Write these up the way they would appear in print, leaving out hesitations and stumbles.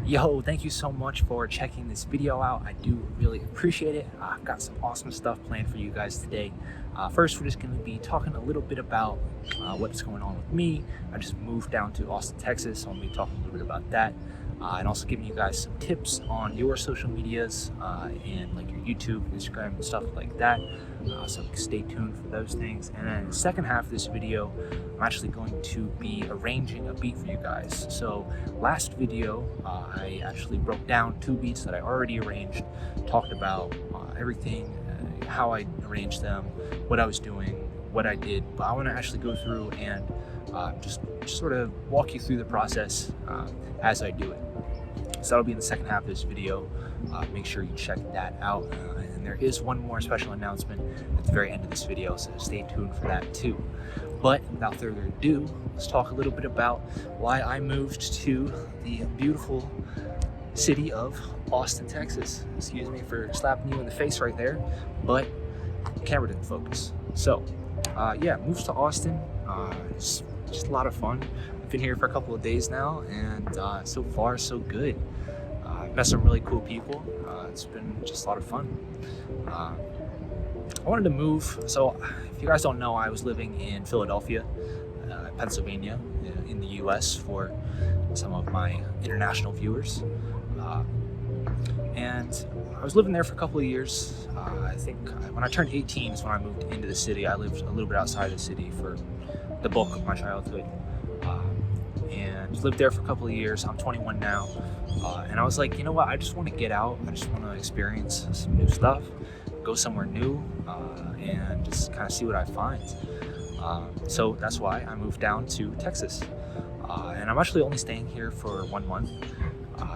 Yo, thank you so much for checking this video out. I do really appreciate it. I've got some awesome stuff planned for you guys today. First, we're just going to be talking a little bit about what's going on with me. I just moved down to Austin, Texas, so I'm going to be talking a little bit about that. And also giving you guys some tips on your social medias and like your YouTube, Instagram, and stuff like that. So stay tuned for those things. And then the second half of this video, I'm actually going to be arranging a beat for you guys. So last video, I actually broke down 2 beats that I already arranged, talked about everything, how I arranged them, what I was doing, what I did. But I want to actually go through and just sort of walk you through the process as I do it. So that'll be in the second half of this video. Make sure you check that out. And there is one more special announcement at the very end of this video, so stay tuned for that too. But without further ado, let's talk a little bit about why I moved to the beautiful city of Austin, Texas. Excuse me for slapping you in the face right there, but the camera didn't focus. So yeah, moved to Austin. It's just a lot of fun. I've been here for a couple of days now, and so far so good. I've met some really cool people. It's been just a lot of fun. I wanted to move. So if you guys don't know, I was living in Philadelphia, Pennsylvania, in the US for some of my international viewers. And I was living there for a couple of years. I think when I turned 18 is when I moved into the city. I lived a little bit outside the city for the bulk of my childhood. And lived there for a couple of years. I'm 21 now. And I was like, you know what? I just want to get out. I just want to experience some new stuff, go somewhere new, and just kind of see what I find. So that's why I moved down to Texas. And I'm actually only staying here for 1 month.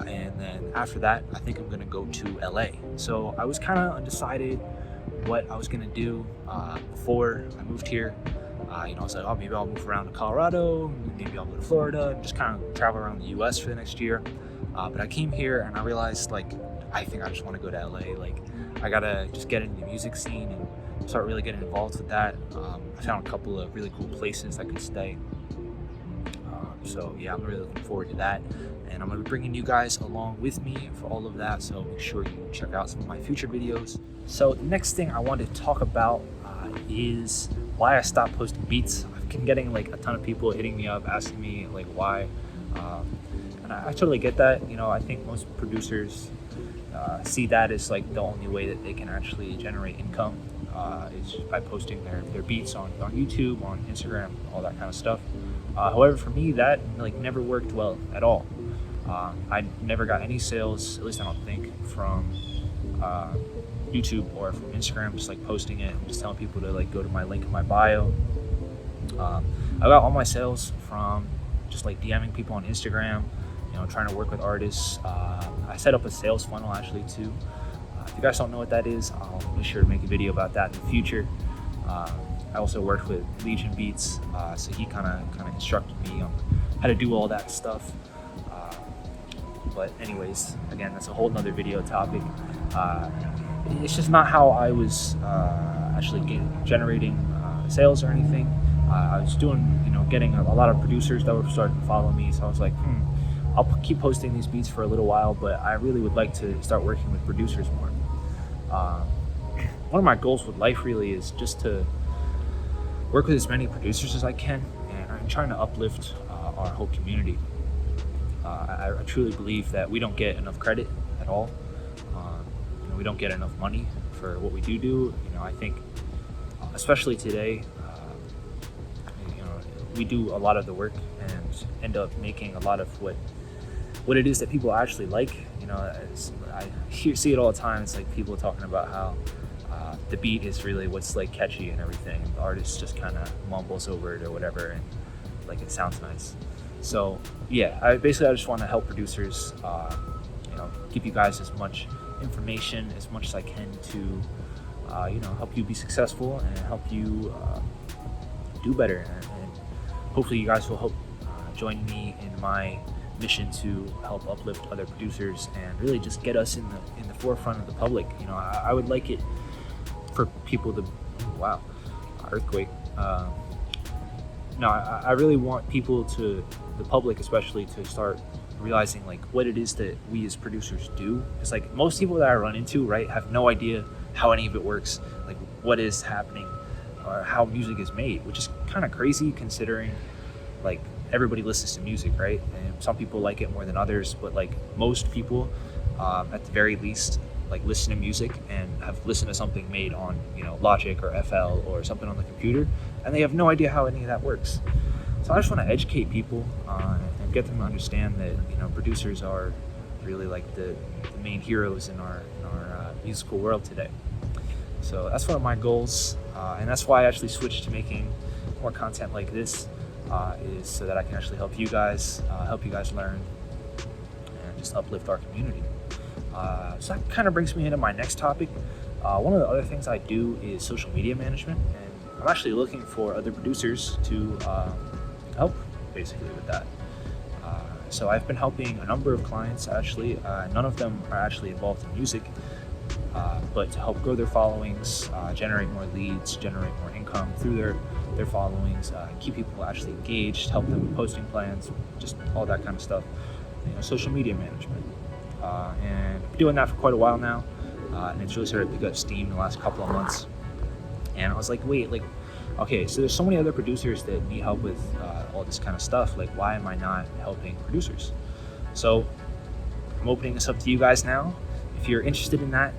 And then after that, I think I'm going to go to LA. So I was kind of undecided what I was going to do before I moved here. I was like, oh, maybe I'll move around to Colorado, maybe I'll go to Florida, and just kind of travel around the US for the next year. But I came here and I realized, like, I think I just want to go to LA. Like, I gotta just get into the music scene and start really getting involved with that. I found a couple of really cool places I could stay. So yeah, I'm really looking forward to that. And I'm gonna be bringing you guys along with me for all of that. So make sure you check out some of my future videos. So the next thing I wanted to talk about is why I stopped posting beats. I've been getting like a ton of people hitting me up asking me like why, and I totally get that. I think most producers see that as like the only way that they can actually generate income is by posting their beats on YouTube, on Instagram, all that kind of stuff. However, for me, that like never worked well at all. I never got any sales, at least I don't think, from YouTube or from Instagram, just like posting it and just telling people to like go to my link in my bio. I got all my sales from just like DMing people on Instagram, trying to work with artists. I set up a sales funnel actually too. If you guys don't know what that is, I'll be sure to make a video about that in the future. I also worked with Legion Beats, so he kind of instructed me on how to do all that stuff. But anyways, again, that's a whole nother video topic. It's just not how I was actually generating sales or anything. I was doing, getting a lot of producers that were starting to follow me. So I was like, I'll keep posting these beats for a little while, but I really would like to start working with producers more. One of my goals with life really is just to work with as many producers as I can, and I'm trying to uplift our whole community. I truly believe that we don't get enough credit at all. We don't get enough money for what we do. I think, especially today, we do a lot of the work and end up making a lot of what it is that people actually like. I see it all the time. It's like people talking about how the beat is really what's like catchy and everything. The artist just kind of mumbles over it or whatever, and like it sounds nice. So yeah, I just want to help producers, give you guys as much information as much as I can to, help you be successful and help you do better. And hopefully you guys will help join me in my mission to help uplift other producers and really just get us in the forefront of the public. I would like it for people to, wow, earthquake. No, I really want people to, the public especially, to start realizing like what it is that we as producers do. It's like most people that I run into, right, have no idea how any of it works, like what is happening or how music is made, which is kind of crazy considering like everybody listens to music, right? And some people like it more than others, but like most people, at the very least, like listen to music and have listened to something made on, you know, Logic or FL or something on the computer, and they have no idea how any of that works. So I just want to educate people and get them to understand that, you know, producers are really like the main heroes in our musical world today. So that's one of my goals, and that's why I actually switched to making more content like this, is so that I can actually help you guys learn and just uplift our community. So that kind of brings me into my next topic. One of the other things I do is social media management, and I'm actually looking for other producers to help basically with that. So I've been helping a number of clients actually. None of them are actually involved in music, but to help grow their followings, generate more leads, generate more income through their followings, keep people actually engaged, help them with posting plans, just all that kind of stuff. You know, social media management. And I've been doing that for quite a while now, and it's really started to pick up steam in the last couple of months. And I was like, wait, like, okay, so there's so many other producers that need help with all this kind of stuff. Like, why am I not helping producers? So I'm opening this up to you guys now. If you're interested in that,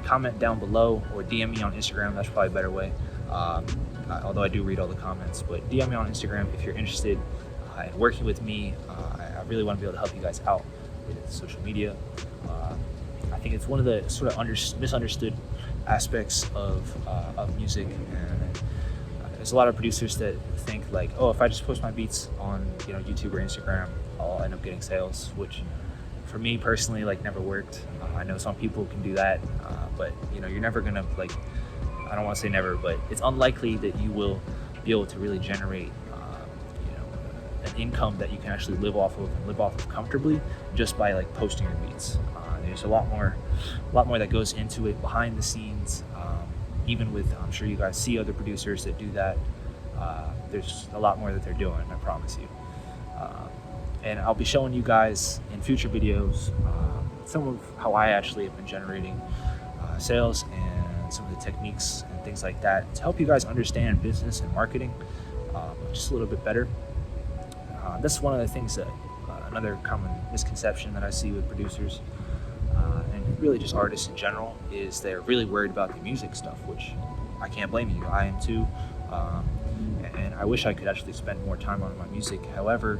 comment down below or DM me on Instagram. That's probably a better way. Although I do read all the comments, but DM me on Instagram if you're interested in working with me. I really want to be able to help you guys out with social media. I think it's one of the sort of misunderstood aspects of music, and there's a lot of producers that think like, oh, if I just post my beats on, you know, YouTube or Instagram, I'll end up getting sales, which for me personally, like, never worked. I know some people can do that, but you know, you're never gonna, like, I don't want to say never, but it's unlikely that you will be able to really generate an income that you can actually live off of comfortably just by like posting your beats. There's a lot more that goes into it behind the scenes. Even with, I'm sure you guys see other producers that do that. There's a lot more that they're doing, I promise you. And I'll be showing you guys in future videos some of how I actually have been generating sales and some of the techniques and things like that to help you guys understand business and marketing just a little bit better. That's one of the things that, another common misconception that I see with producers and really just artists in general, is they're really worried about the music stuff, which I can't blame you. I am too. And I wish I could actually spend more time on my music. However,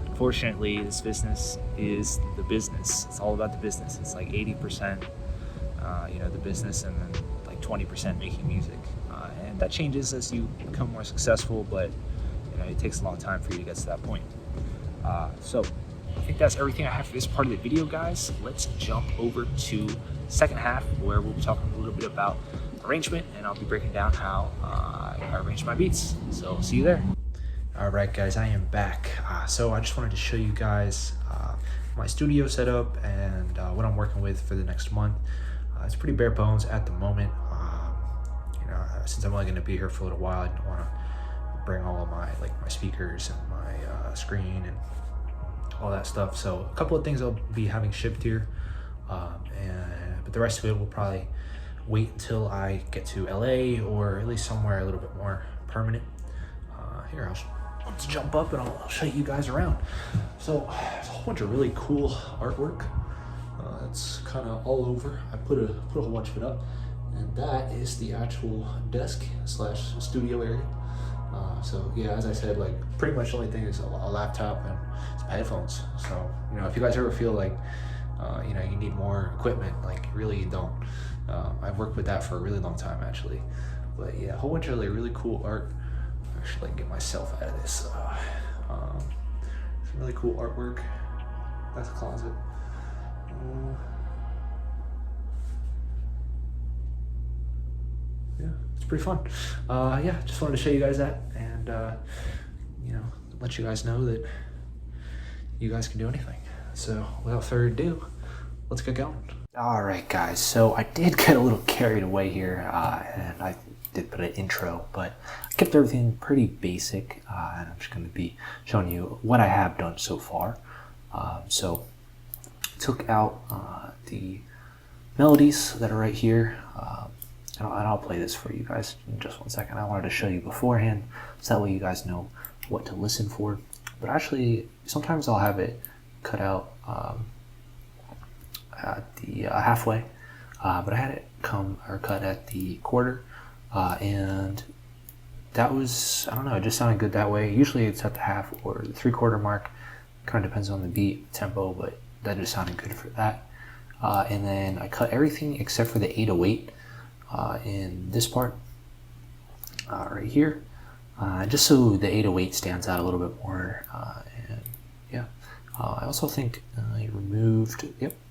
unfortunately, this business is the business. It's all about the business. It's like 80%, the business, and then like 20% making music. And that changes as you become more successful, but it takes a long time for you to get to that point. So I think that's everything I have for this part of the video, guys. Let's jump over to the second half, where we'll be talking a little bit about arrangement, and I'll be breaking down how I arrange my beats. So see you there. All right, guys, I am back. So I just wanted to show you guys my studio setup and what I'm working with for the next month. It's pretty bare bones at the moment. Since I'm only going to be here for a little while, I don't want to bring all of my speakers and my screen and all that stuff. So a couple of things I'll be having shipped here, but the rest of it will probably wait until I get to LA, or at least somewhere a little bit more permanent. Here, let's jump up and I'll show you guys around. So there's a whole bunch of really cool artwork. It's kind of all over. I put a whole bunch of it up, and that is the actual desk / studio area. So yeah, as I said, like, pretty much the only thing is a laptop and some headphones. So, if you guys ever feel like, you need more equipment, like, really you don't. I've worked with that for a really long time, actually. But yeah, a whole bunch of really cool art. Actually, get myself out of this. Some really cool artwork. That's a closet. Yeah, it's pretty fun. Yeah, just wanted to show you guys that, and let you guys know that you guys can do anything. So without further ado, let's get going. All right, guys, so I did get a little carried away here, and I did put an intro, but I kept everything pretty basic, and I'm just going to be showing you what I have done so far. So took out the melodies that are right here, and I'll play this for you guys in just 1 second. I wanted to show you beforehand, so that way you guys know what to listen for. But actually, sometimes I'll have it cut out at the halfway, but I had it cut at the quarter, and that was, I don't know, it just sounded good that way. Usually it's at the half or the 3/4 mark, kind of depends on the beat, tempo, but that just sounded good for that. And then I cut everything except for the 808 in this part right here, just so the 808 stands out a little bit more. And yeah, I also think I removed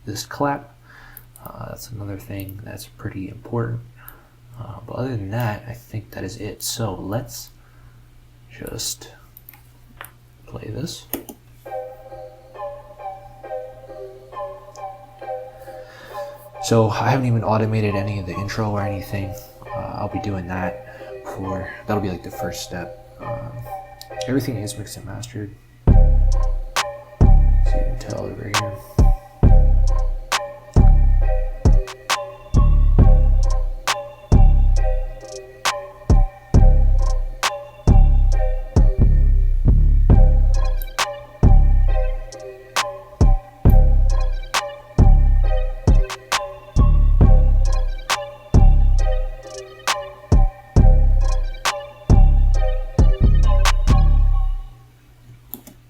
this clap. That's another thing that's pretty important. But other than that, I think that is it. So let's just play this. So I haven't even automated any of the intro or anything. I'll be doing that that'll be like the first step. Everything is mixed and mastered. So you can tell over here.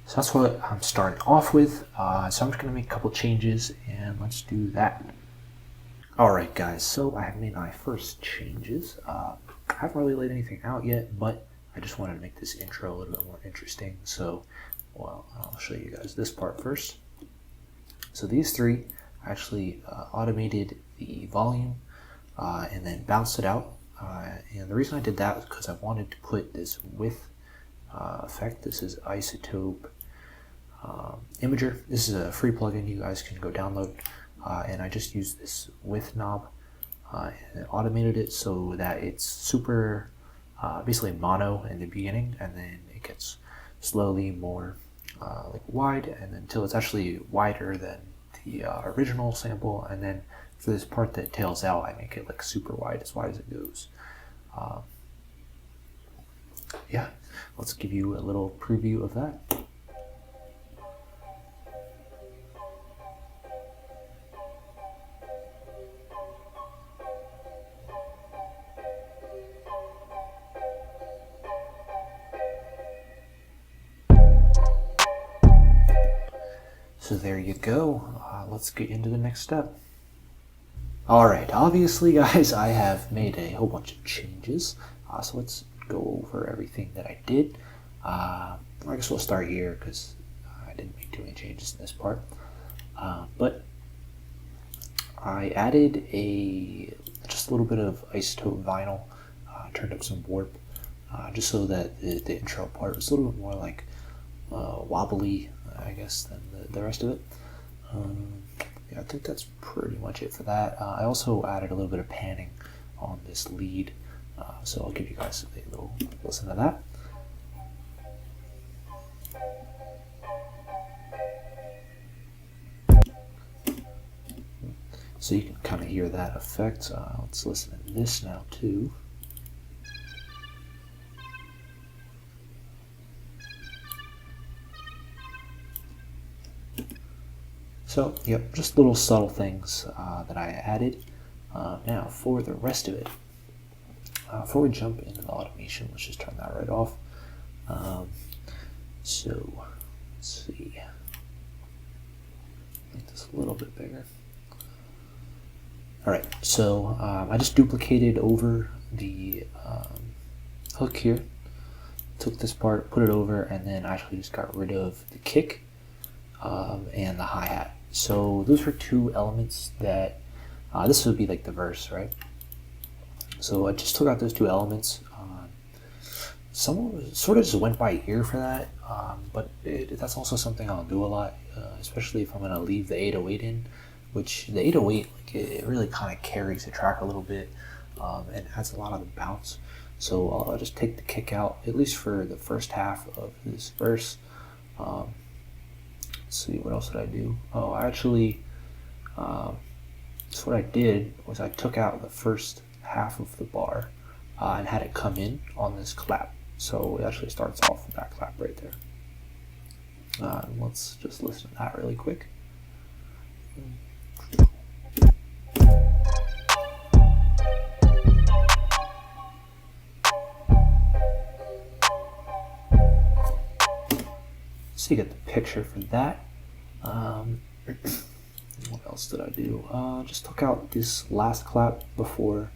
So that's what I'm starting off with. So I'm just going to make a couple changes, and let's do that. Alright guys, so I have made my first changes. I haven't really laid anything out yet, but I just wanted to make this intro a little bit more interesting. So, well, I'll show you guys this part first. So these three, I actually automated the volume and then bounced it out. And the reason I did that was because I wanted to put this width effect. This is Isotope Imager. This is a free plugin you guys can go download, and I just used this width knob and automated it so that it's super basically mono in the beginning, and then it gets slowly more like wide, and then until it's actually wider than the original sample, and then for this part that tails out, I make it like super wide, as wide as it goes. Yeah, let's give you a little preview of that. So there you go. Let's get into the next step. Alright, obviously guys, I have made a whole bunch of changes. So let's go over everything that I did. I guess we'll start here because I didn't make too many changes in this part. But I added just a little bit of isotope vinyl, turned up some warp, just so that the intro part was a little bit more like wobbly, I guess, than the rest of it. Yeah, I think that's pretty much it for that. I also added a little bit of panning on this lead, so I'll give you guys a little listen to that. So you can kind of hear that effect. Let's listen to this now too. So, yep, just little subtle things that I added. Now, for the rest of it, before we jump into the automation, let's just turn that right off. So, let's see. Make this a little bit bigger. Alright, so I just duplicated over the hook here. Took this part, put it over, and then actually just got rid of the kick and the hi-hat. So those were two elements that, this would be like the verse, right? So I just took out those two elements. Someone sort of just went by ear for that, but that's also something I'll do a lot, especially if I'm going to leave the 808 in, which the 808, like, it really kind of carries the track a little bit and adds a lot of the bounce. So I'll just take the kick out, at least for the first half of this verse. let's see, what else did I do? Oh, actually, so what I did was I took out the first half of the bar and had it come in on this clap. So it actually starts off with that clap right there. Let's just listen to that really quick. So you get the picture for that. What else did I do? Just took out this last clap before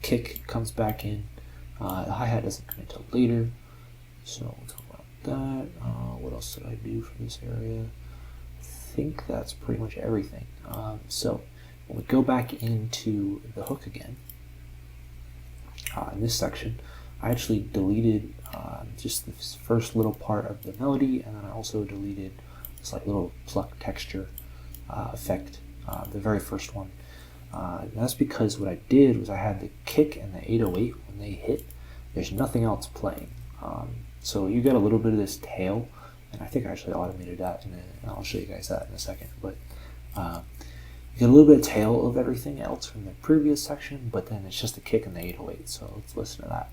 kick comes back in. The hi-hat doesn't come until later, so we'll talk about that. What else did I do for this area? I think that's pretty much everything. So when we go back into the hook again, in this section, I actually deleted just this first little part of the melody, and then I also deleted this like little pluck texture effect, the very first one. And that's because what I did was I had the kick and the 808 when they hit. There's nothing else playing, so you get a little bit of this tail, and I think I actually automated that, and I'll show you guys that in a second. But you get a little bit of tail of everything else from the previous section, but then it's just the kick and the 808. So let's listen to that.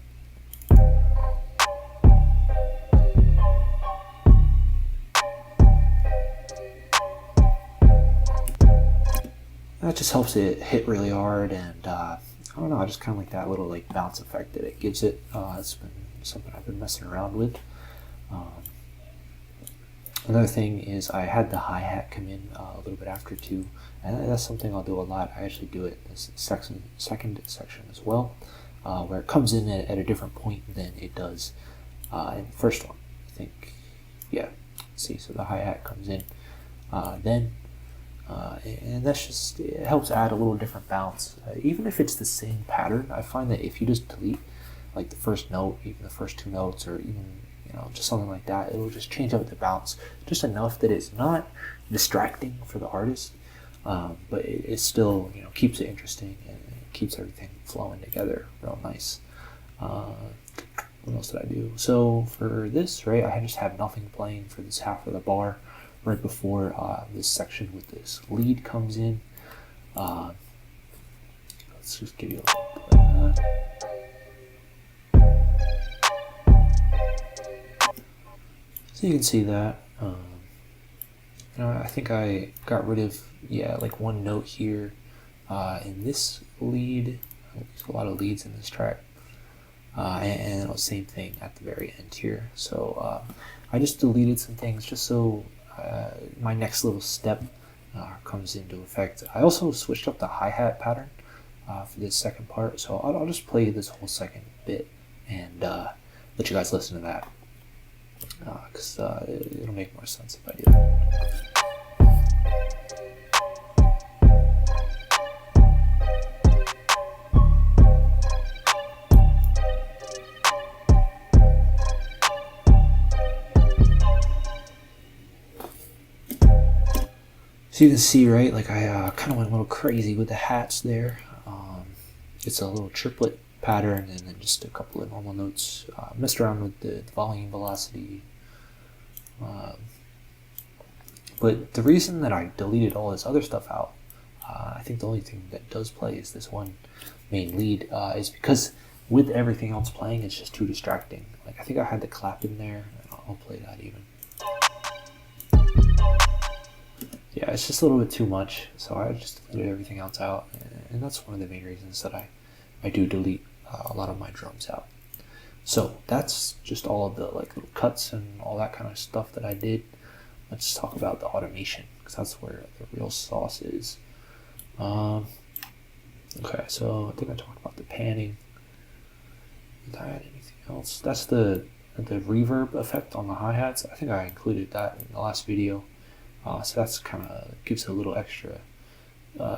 That just helps it hit really hard, and I don't know, I just kind of like that little like bounce effect that it gives it. It's been something I've been messing around with. Another thing is I had the hi-hat come in a little bit after too, and that's something I'll do a lot. I actually do it in this second section as well, where it comes in at a different point than it does in the first one. I think, yeah. See, so the hi-hat comes in then. And that's just, it helps add a little different bounce. Even if it's the same pattern, I find that if you just delete like the first note, even the first two notes, or even just something like that, it'll just change up the bounce just enough that it's not distracting for the artist, but it still keeps it interesting, and it keeps everything flowing together real nice. What else did I do? So for this, right, I just have nothing playing for this half of the bar right before this section with this lead comes in. Let's just give you a little play of that. So you can see that. I think I got rid of like one note here in this lead. There's a lot of leads in this track, and the same thing at the very end here. So I just deleted some things just so my next little step comes into effect. I also switched up the hi-hat pattern for this second part, so I'll just play this whole second bit and let you guys listen to that, because it'll make more sense if I do that. So you can see, right, like I kind of went a little crazy with the hats there. It's a little triplet pattern, and then just a couple of normal notes. Messed around with the volume, velocity. But the reason that I deleted all this other stuff out, I think the only thing that does play is this one main lead, is because with everything else playing, it's just too distracting. Like I think I had the clap in there, and I'll play that even. Yeah, it's just a little bit too much, so I just deleted everything else out, and that's one of the main reasons that I do delete a lot of my drums out. So that's just all of the like little cuts and all that kind of stuff that I did. Let's talk about the automation, because that's where the real sauce is. Okay, so I think I talked about the panning. Did I add anything else? That's the reverb effect on the hi-hats. I think I included that in the last video. So that's kind of gives it a little extra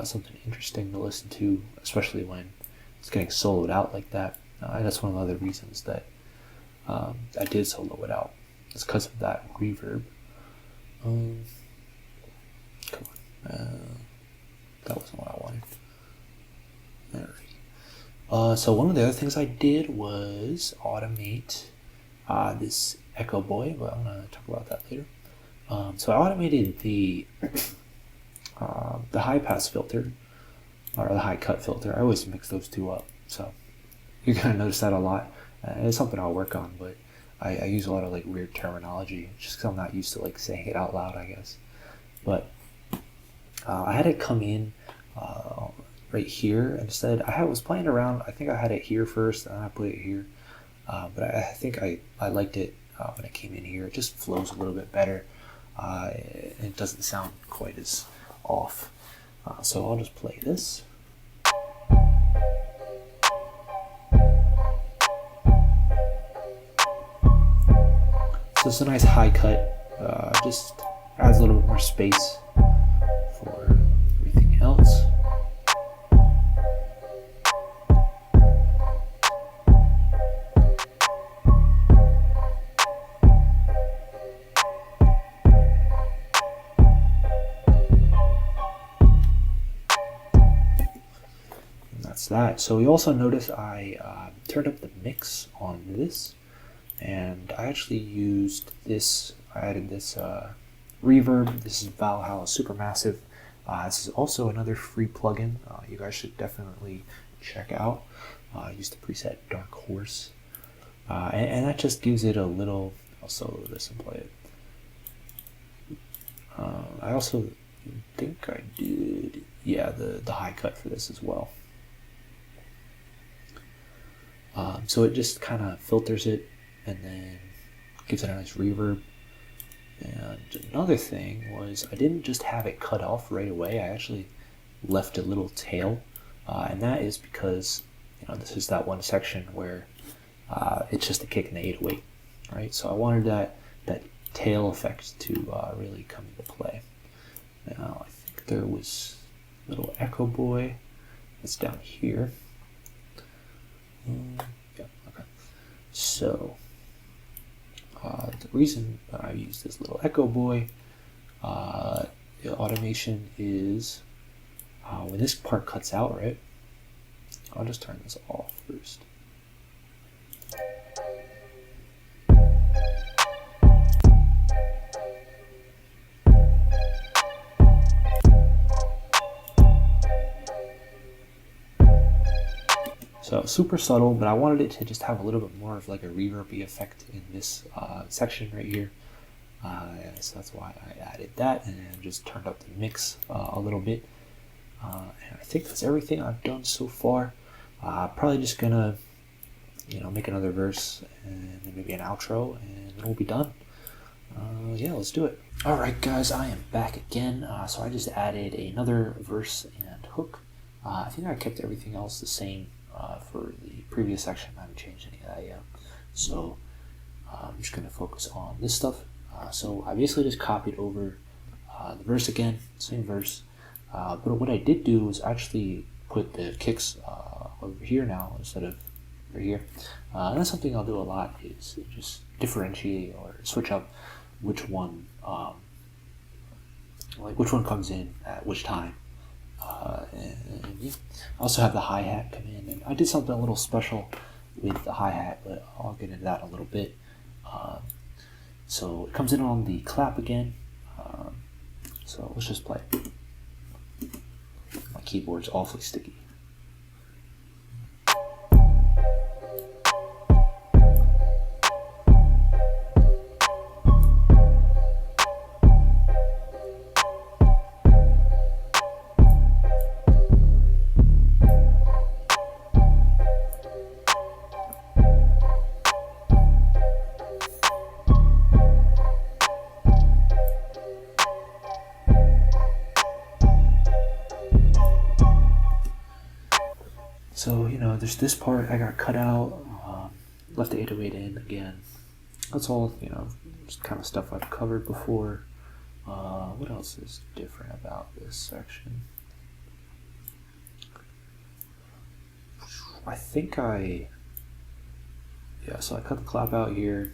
something interesting to listen to, especially when it's getting soloed out like that. And that's one of the other reasons that I did solo it out. It's because of that reverb. Come on, that wasn't what I wanted. Alright. So one of the other things I did was automate this Echo Boy, but I'm gonna talk about that later. So I automated the high pass filter, or the high cut filter. I always mix those two up, so you're gonna notice that a lot. It's something I'll work on, but I use a lot of like weird terminology just because I'm not used to like saying it out loud, I guess. But I had it come in right here instead. I was playing around. I think I had it here first, and I put it here. But I think I liked it when it came in here. It just flows a little bit better. It doesn't sound quite as off. So I'll just play this. So it's a nice high cut. Just adds a little bit more space for everything else. That. So you also notice I turned up the mix on this, and I actually used this. I added this reverb. This is Valhalla Supermassive. This is also another free plugin. You guys should definitely check out. I used the preset Dark Horse, and that just gives it a little. I'll solo this and play it. I also think I did, yeah, the high cut for this as well. So it just kind of filters it and then gives it a nice reverb. And another thing was I didn't just have it cut off right away. I actually left a little tail, and that is because this is that one section where it's just a kick and the 808, right? So I wanted that tail effect to really come into play. Now I think there was a little Echo Boy that's down here. Yeah, okay. So the reason that I use this little Echo Boy the automation is when this part cuts out, right? I'll just turn this off first. So super subtle, but I wanted it to just have a little bit more of like a reverb-y effect in this section right here. So that's why I added that and just turned up the mix a little bit. And I think that's everything I've done so far. Probably just gonna, make another verse and then maybe an outro, and then we'll be done. Yeah, let's do it. All right, guys, I am back again. So I just added another verse and hook. I think I kept everything else the same. For the previous section, I haven't changed any of that yet. So I'm just going to focus on this stuff. So I basically just copied over the verse again, same verse. But what I did do was actually put the kicks over here now instead of over here. And that's something I'll do a lot, is just differentiate or switch up which one, which one comes in at which time. And yeah. I also have the hi-hat come in, and I did something a little special with the hi-hat, but I'll get into that in a little bit. So it comes in on the clap again, so let's just play. My keyboard's awfully sticky. So, there's this part I got cut out, left the 808 in again. That's all, just kind of stuff I've covered before. What else is different about this section? I think so I cut the clap out here.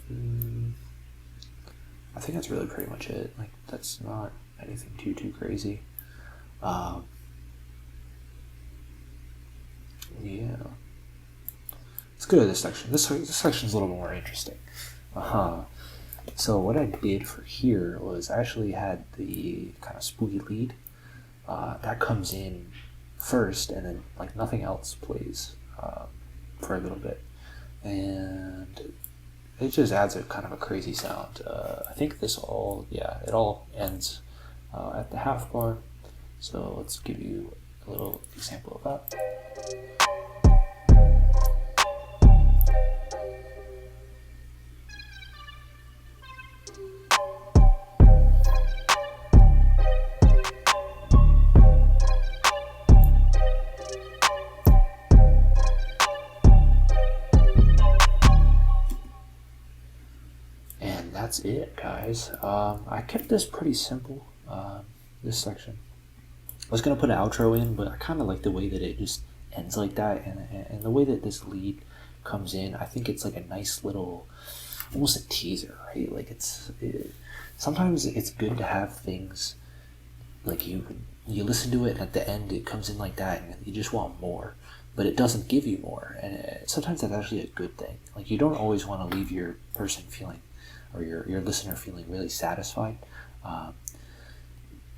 I think that's really pretty much it. Like, that's not anything too crazy. Yeah, let's go to this section. This section's a little more interesting. So what I did for here was I actually had the kind of spooky lead that comes in first, and then like nothing else plays for a little bit, and it just adds a kind of a crazy sound. I think this all, yeah, it all ends at the half bar. So let's give you a little example of that. And that's it, guys. I kept this pretty simple, this section. I was going to put an outro in, but I kind of like the way that it just ends like that, and the way that this lead comes in. I think it's like a nice little, almost a teaser, right? Like sometimes it's good to have things like you listen to it, and at the end it comes in like that, and you just want more, but it doesn't give you more, and sometimes that's actually a good thing. Like you don't always want to leave your person feeling, or your listener feeling really satisfied.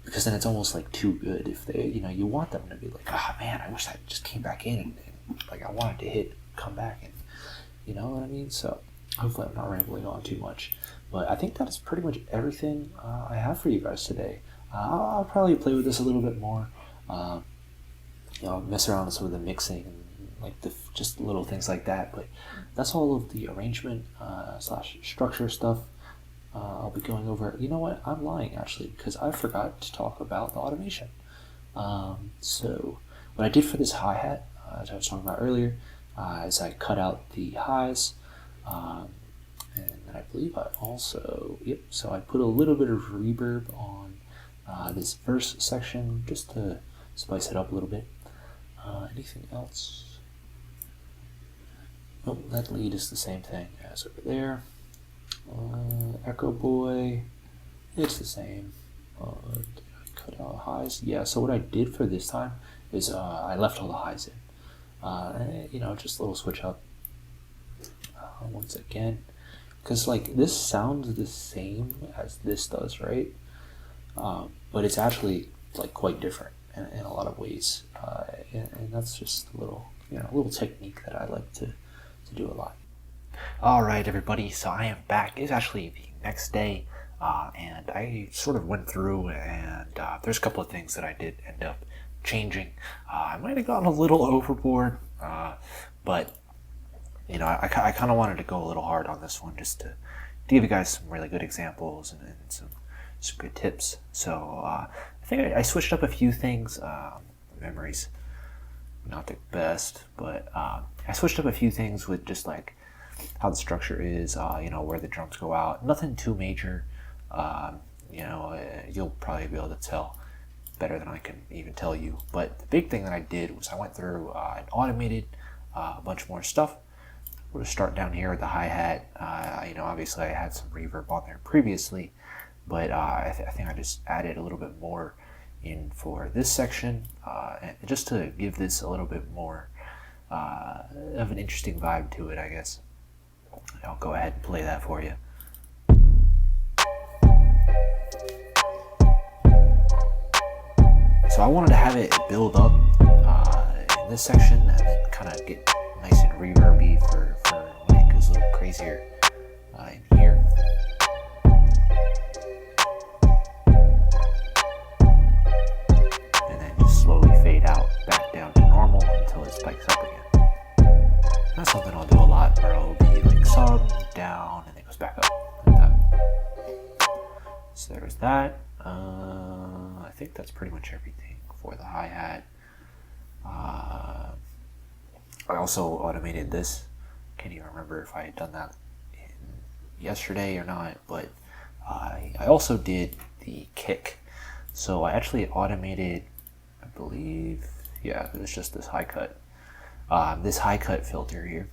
Because then it's almost like too good. If they, you want them to be like, oh man, I wish I just came back in and like I wanted to come back, and you know what I mean? So hopefully I'm not rambling on too much, but I think that's pretty much everything I have for you guys today. I'll probably play with this a little bit more, mess around with some of the mixing and like just little things like that, but that's all of the arrangement / structure stuff. I'll be going over. You know what? I'm lying actually, because I forgot to talk about the automation. So what I did for this hi-hat, as I was talking about earlier, is I cut out the highs, and then I believe I also, so I put a little bit of reverb on this verse section just to spice it up a little bit. Anything else? Oh, that lead is the same thing as over there. Echo Boy, it's the same. Did I cut out highs? Yeah, so what I did for this time is I left all the highs in. Just a little switch up once again. Because like this sounds the same as this does, right? But it's actually like quite different in a lot of ways. And that's just a little technique that I like to do a lot. Alright everybody, so I am back. It's actually the next day, and I sort of went through, and there's a couple of things that I did end up changing. I might have gone a little overboard, but I kind of wanted to go a little hard on this one just to give you guys some really good examples and some good tips. So I think I switched up a few things. Memory's not the best, but I switched up a few things with just like how the structure is, where the drums go out. Nothing too major. You'll probably be able to tell better than I can even tell you. But the big thing that I did was I went through and automated a bunch more stuff. We'll just start down here with the hi-hat. Obviously I had some reverb on there previously, but I think I just added a little bit more in for this section, and just to give this a little bit more of an interesting vibe to it, I guess. I'll go ahead and play that for you. So I wanted to have it build up in this section and then kind of get nice and reverby for when it goes a little crazier in here. And then just slowly fade out back down to normal until it spikes up again. That's something I'll do a lot, where I'll be like sub, down, and it goes back up like that. So there's that. I think that's pretty much everything for the hi-hat. I also automated this. Can't even remember if I had done that yesterday or not, but I also did the kick. So I actually automated, I believe, it was just this high cut. This high cut filter here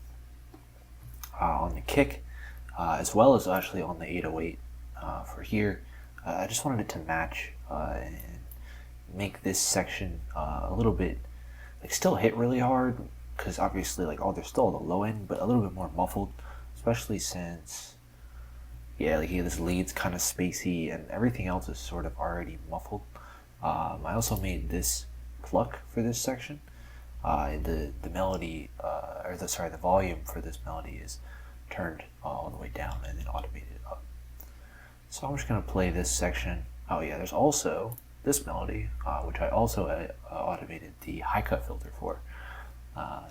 on the kick, as well as actually on the 808 for here. I just wanted it to match and make this section a little bit like still hit really hard, because obviously like they're still on the low end, but a little bit more muffled, especially since yeah, like this lead's kind of spacey, and everything else is sort of already muffled. I also made this pluck for this section. The melody, the volume for this melody is turned all the way down and then automated up. So I'm just gonna play this section. Oh yeah, there's also this melody, which I also automated the high cut filter for.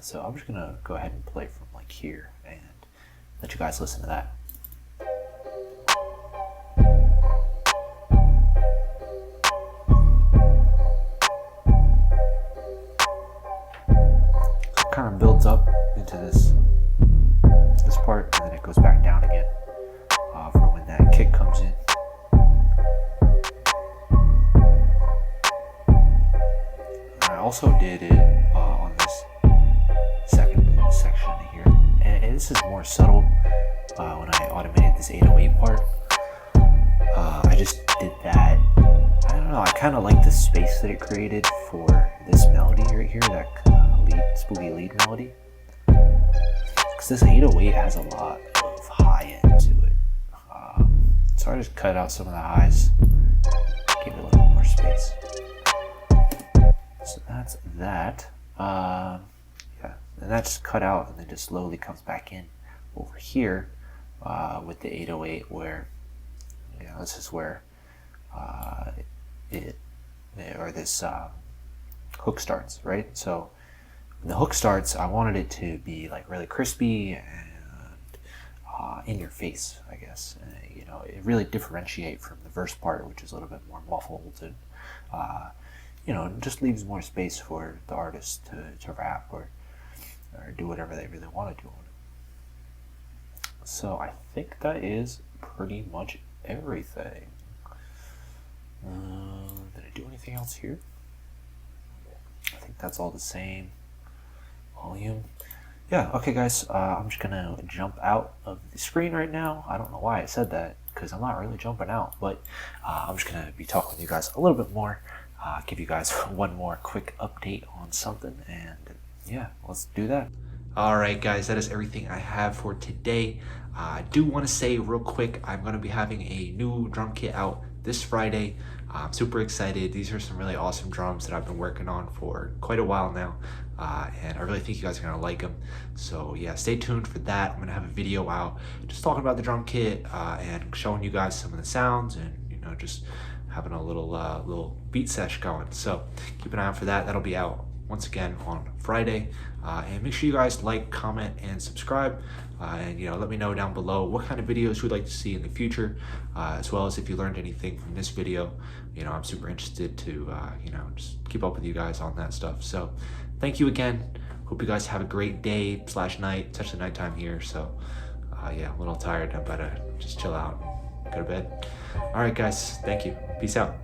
So I'm just gonna go ahead and play from like here and let you guys listen to that. It kind of builds up into this part, and then it goes back down again for when that kick comes in. I also did it on this second section here, and this is more subtle. When I automated this 808 part, I just did that. I don't know, I kind of like the space that it created for this melody right here, that spooky lead melody, because this 808 has a lot of high end to it. So I just cut out some of the highs, give it a little more space. So that's that. Yeah, and that's cut out and then just slowly comes back in over here with the 808, where this is where this hook starts, right? So when the hook starts, I wanted it to be like really crispy and in your face, I guess. It really differentiate from the verse part, which is a little bit more muffled, and it just leaves more space for the artist to rap or do whatever they really want to do on it. So I think that is pretty much everything. Did I do anything else here? I think that's all the same. Volume. Yeah, okay guys, I'm just gonna jump out of the screen right now. I don't know why I said that, because I'm not really jumping out, but I'm just gonna be talking with you guys a little bit more, give you guys one more quick update on something, and yeah, let's do that. Alright guys, that is everything I have for today. I do want to say real quick, I'm going to be having a new drum kit out this Friday. I'm super excited. These are some really awesome drums that I've been working on for quite a while now, and I really think you guys are going to like them. So yeah, stay tuned for that. I'm going to have a video out just talking about the drum kit and showing you guys some of the sounds, and just having a little beat sesh going. So keep an eye out for that. That'll be out once again on Friday, and make sure you guys like, comment, and subscribe, and let me know down below what kind of videos you'd like to see in the future, as well as if you learned anything from this video. I'm super interested to just keep up with you guys on that stuff. So thank you again. Hope you guys have a great day / night. It's actually nighttime here, so yeah, I'm a little tired. I'm about to just chill out and go to bed. All right guys, thank you. Peace out.